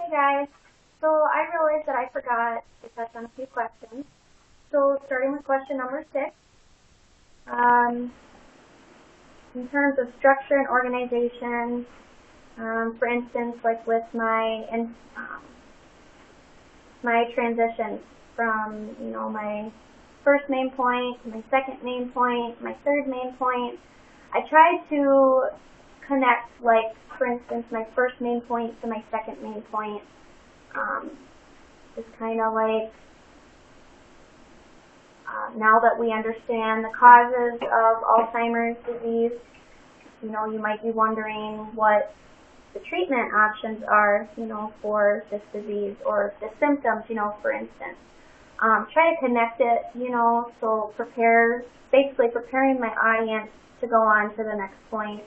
Hey guys, so I realized that I forgot to touch on a few questions. So starting with question number 6, in terms of structure and organization, for instance, like with my transitions from my first main point, my second main point, my third main point, I tried to connect, like for instance, my first main point to my second main point. Just kind of like now that we understand the causes of Alzheimer's disease, you might be wondering what the treatment options are, for this disease or the symptoms, for instance. Try to connect it, so basically preparing my audience to go on to the next point,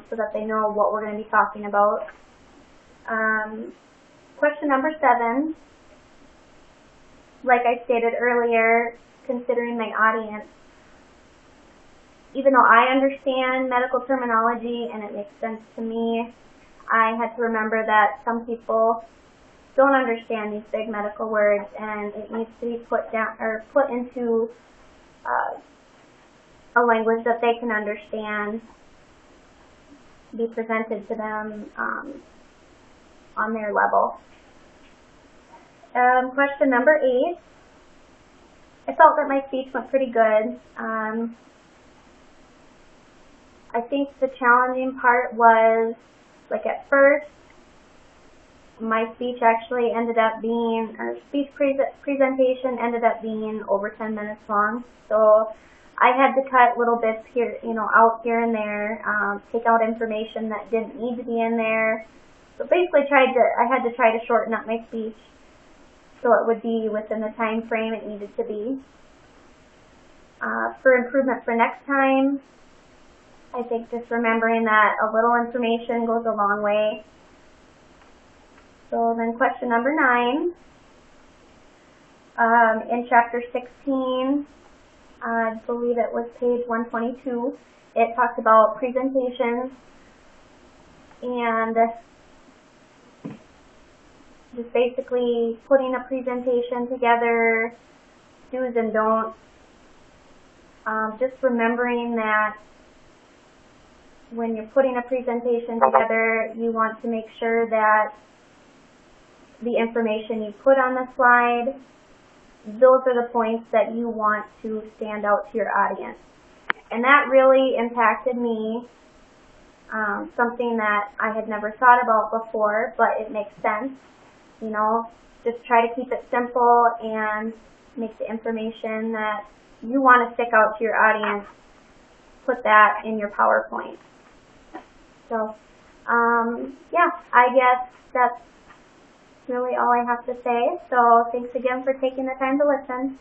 so that they know what we're going to be talking about. Question number 7, like I stated earlier, considering my audience, even though I understand medical terminology and it makes sense to me, I had to remember that some people don't understand these big medical words, and it needs to be put into a language that they can understand, be presented to them on their level. Question number 8. I felt that my speech went pretty good. I think the challenging part was, like at first, my speech actually ended up being, or speech presentation ended up being over 10 minutes long. So I had to cut little bits here, out here and there, take out information that didn't need to be in there. So basically I had to try to shorten up my speech so it would be within the time frame it needed to be. For improvement for next time, I think just remembering that a little information goes a long way. So then question number 9, in chapter 16, I believe it was page 122, it talks about presentations and just basically putting a presentation together, do's and don'ts. Just remembering that when you're putting a presentation together, you want to make sure that the information you put on the slide, those are the points that you want to stand out to your audience. And that really impacted me, something that I had never thought about before, but it makes sense. Just try to keep it simple and make the information that you want to stick out to your audience, put that in your PowerPoint. So, yeah, I guess that's really all I have to say. So thanks again for taking the time to listen.